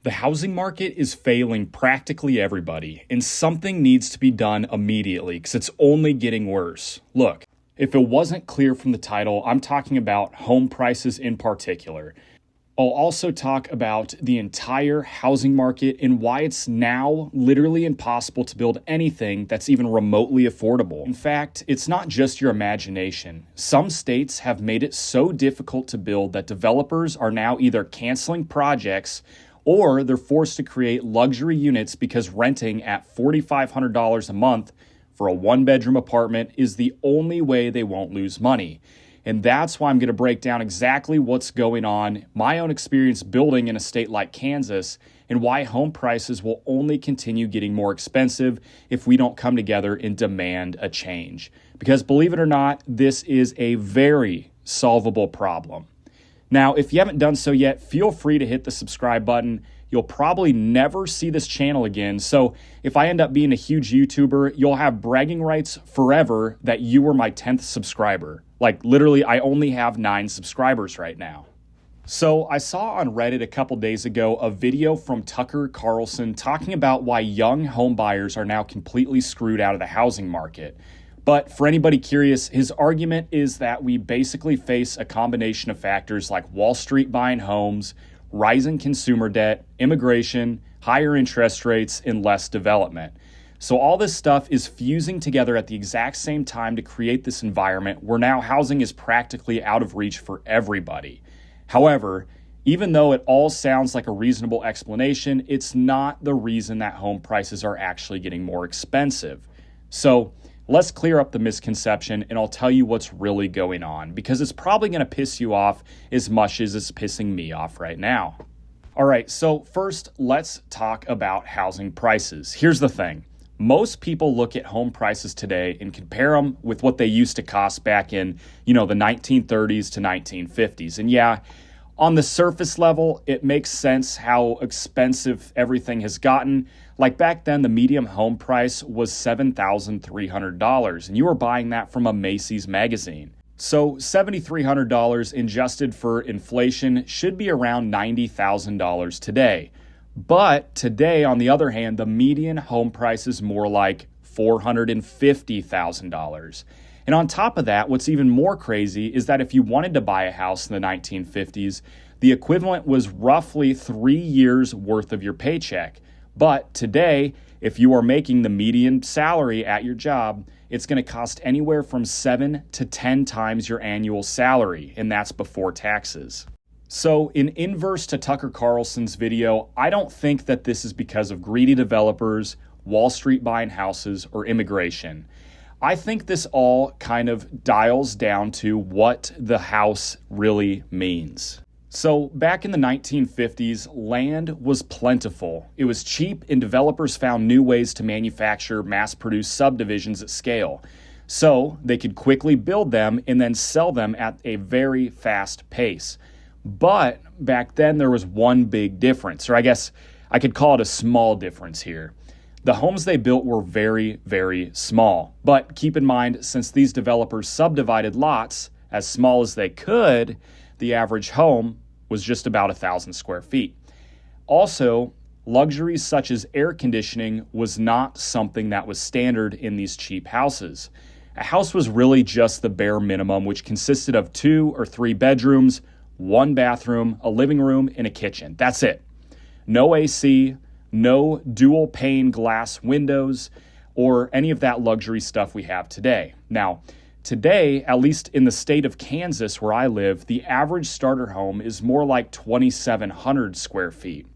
The housing market is failing practically everybody, and something needs to be done immediately because it's only getting worse. Look, if it wasn't clear from the title, I'm talking about home prices in particular. I'll also talk about the entire housing market and why it's now literally impossible to build anything that's even remotely affordable. In fact, it's not just your imagination. Some states have made it so difficult to build that developers are now either canceling projects or they're forced to create luxury units because renting at $4,500 a month for a one-bedroom apartment is the only way they won't lose money. And that's why I'm going to break down exactly what's going on, my own experience building in a state like Kansas, and why home prices will only continue getting more expensive if we don't come together and demand a change. Because believe it or not, this is a very solvable problem. Now, if you haven't done so yet, feel free to hit the subscribe button. You'll probably never see this channel again. So if I end up being a huge YouTuber, you'll have bragging rights forever that you were my 10th subscriber. Like literally, I only have 9 subscribers right now. So I saw on Reddit a couple days ago a video from Tucker Carlson talking about why young home buyers are now completely screwed out of the housing market. But for anybody curious, his argument is that we basically face a combination of factors like Wall Street buying homes, rising consumer debt, immigration, higher interest rates, and less development. So all this stuff is fusing together at the exact same time to create this environment where now housing is practically out of reach for everybody. However, even though it all sounds like a reasonable explanation, it's not the reason that home prices are actually getting more expensive. So let's clear up the misconception and I'll tell you what's really going on because it's probably going to piss you off as much as it's pissing me off right now. All right, so first, let's talk about housing prices. Here's the thing. Most people look at home prices today and compare them with what they used to cost back in, the 1930s to 1950s. And yeah, on the surface level, it makes sense how expensive everything has gotten. Like back then, the median home price was $7,300, and you were buying that from a Macy's magazine. So $7,300 adjusted for inflation should be around $90,000 today. But today, on the other hand, the median home price is more like $450,000. And on top of that, what's even more crazy is that if you wanted to buy a house in the 1950s, the equivalent was roughly 3 years worth of your paycheck. But today, if you are making the median salary at your job, it's going to cost anywhere from 7 to 10 times your annual salary, and that's before taxes. So in inverse to Tucker Carlson's video, I don't think that this is because of greedy developers, Wall Street buying houses, or immigration. I think this all kind of dials down to what the house really means. So back in the 1950s, land was plentiful. It was cheap and developers found new ways to manufacture mass-produced subdivisions at scale. So they could quickly build them and then sell them at a very fast pace. But back then there was one big difference, or I guess I could call it a small difference here. The homes they built were very, very small. But keep in mind, since these developers subdivided lots as small as they could, the average home was just about 1,000 square feet. Also, luxuries such as air conditioning was not something that was standard in these cheap houses. A house was really just the bare minimum, which consisted of 2 or 3 bedrooms, 1 bathroom, a living room, and a kitchen. That's it. No AC, no dual pane glass windows, or any of that luxury stuff we have today. Now, today, at least in the state of Kansas where I live, the average starter home is more like 2,700 square feet.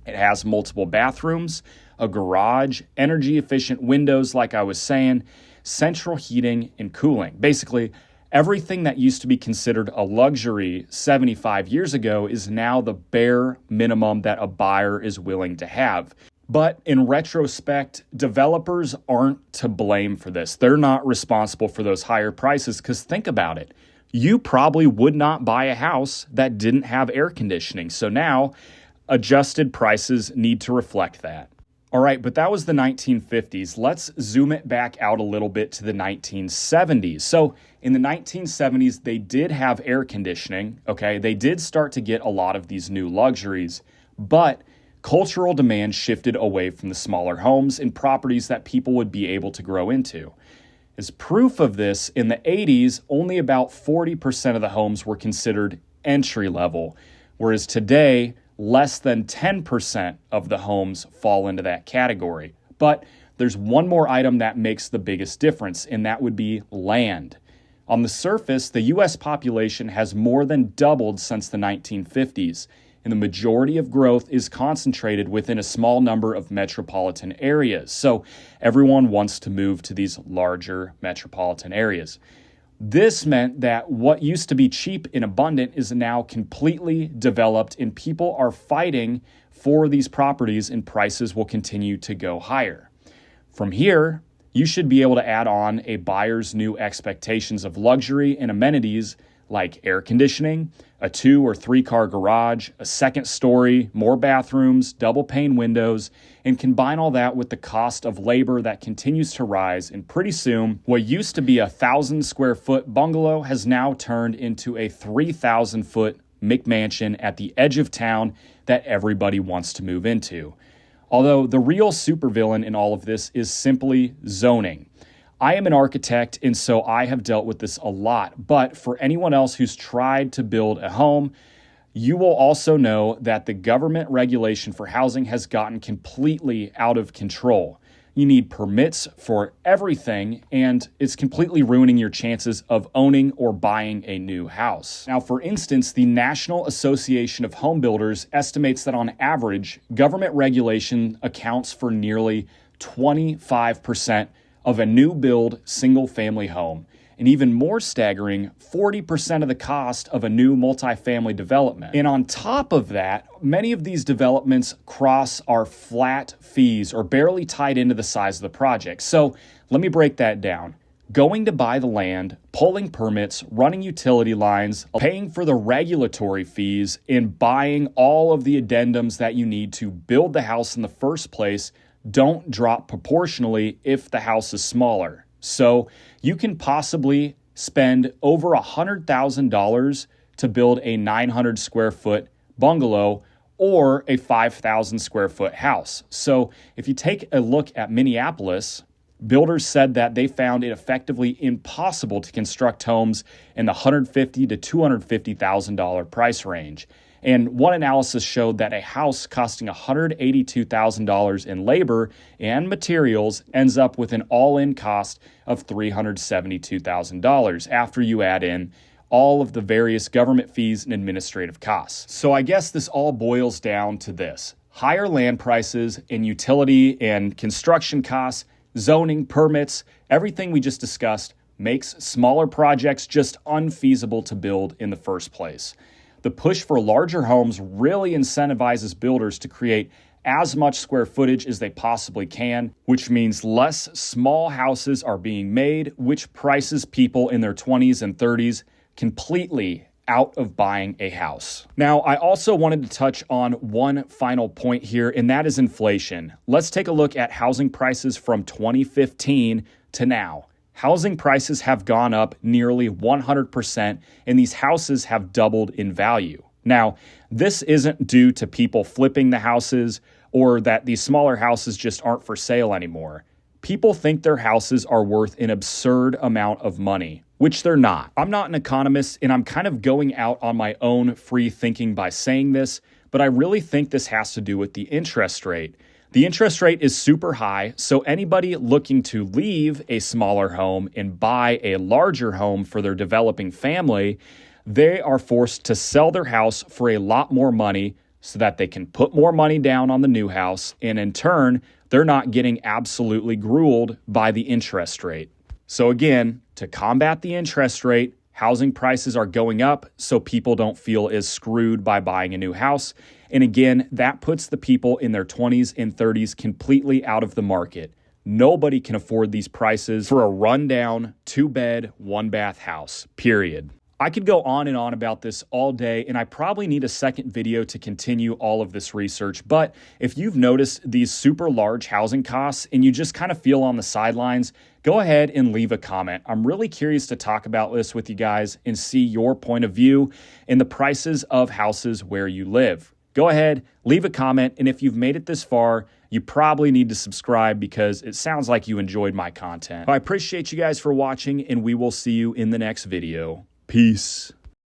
It has multiple bathrooms, a garage, energy-efficient windows like I was saying, central heating and cooling. Basically, everything that used to be considered a luxury 75 years ago is now the bare minimum that a buyer is willing to have. But in retrospect, developers aren't to blame for this. They're not responsible for those higher prices because think about it. You probably would not buy a house that didn't have air conditioning. So now adjusted prices need to reflect that. All right, but that was the 1950s. Let's zoom it back out a little bit to the 1970s. So in the 1970s, they did have air conditioning, okay? They did start to get a lot of these new luxuries, but cultural demand shifted away from the smaller homes and properties that people would be able to grow into. As proof of this, in the 80s, only about 40% of the homes were considered entry level, whereas today, less than 10% of the homes fall into that category. But there's one more item that makes the biggest difference, and that would be land. On the surface, the U.S. population has more than doubled since the 1950s, and the majority of growth is concentrated within a small number of metropolitan areas. So everyone wants to move to these larger metropolitan areas. This meant that what used to be cheap and abundant is now completely developed, and people are fighting for these properties, and prices will continue to go higher. From here, you should be able to add on a buyer's new expectations of luxury and amenities like air conditioning, a 2 or 3 car garage, a second story, more bathrooms, double pane windows, and combine all that with the cost of labor that continues to rise. And pretty soon, what used to be a 1,000 square foot bungalow has now turned into a 3,000 foot McMansion at the edge of town that everybody wants to move into. Although the real supervillain in all of this is simply zoning. I am an architect, and so I have dealt with this a lot, but for anyone else who's tried to build a home, you will also know that the government regulation for housing has gotten completely out of control. You need permits for everything, and it's completely ruining your chances of owning or buying a new house. Now, for instance, the National Association of Home Builders estimates that on average, government regulation accounts for nearly 25% of a new build single-family home, and even more staggering, 40% of the cost of a new multifamily development. And on top of that, many of these developments cross our flat fees or barely tied into the size of the project. So let me break that down. Going to buy the land, pulling permits, running utility lines, paying for the regulatory fees, and buying all of the addendums that you need to build the house in the first place don't drop proportionally if the house is smaller. So you can possibly spend over $100,000 to build a 900 square foot bungalow or a 5,000 square foot house. So if you take a look at Minneapolis, builders said that they found it effectively impossible to construct homes in the $150,000 to $250,000 price range. And one analysis showed that a house costing $182,000 in labor and materials ends up with an all-in cost of $372,000 after you add in all of the various government fees and administrative costs. So I guess this all boils down to this: higher land prices and utility and construction costs, zoning, permits, everything we just discussed makes smaller projects just unfeasible to build in the first place. The push for larger homes really incentivizes builders to create as much square footage as they possibly can, which means less small houses are being made, which prices people in their 20s and 30s completely out of buying a house. Now, I also wanted to touch on one final point here, and that is inflation. Let's take a look at housing prices from 2015 to now. Housing prices have gone up nearly 100%, and these houses have doubled in value. Now, this isn't due to people flipping the houses or that these smaller houses just aren't for sale anymore. People think their houses are worth an absurd amount of money, which they're not. I'm not an economist, and I'm kind of going out on my own free thinking by saying this, but I really think this has to do with the interest rate. The interest rate is super high, so anybody looking to leave a smaller home and buy a larger home for their developing family, they are forced to sell their house for a lot more money so that they can put more money down on the new house, and in turn, they're not getting absolutely grueled by the interest rate. So again, to combat the interest rate, housing prices are going up so people don't feel as screwed by buying a new house. And again, that puts the people in their 20s and 30s completely out of the market. Nobody can afford these prices for a rundown 2-bed, 1-bath house, period. I could go on and on about this all day, and I probably need a second video to continue all of this research. But if you've noticed these super large housing costs and you just kind of feel on the sidelines, go ahead and leave a comment. I'm really curious to talk about this with you guys and see your point of view and the prices of houses where you live. go ahead, leave a comment, and if you've made it this far, you probably need to subscribe because it sounds like you enjoyed my content. I appreciate you guys for watching, and we will see you in the next video. Peace.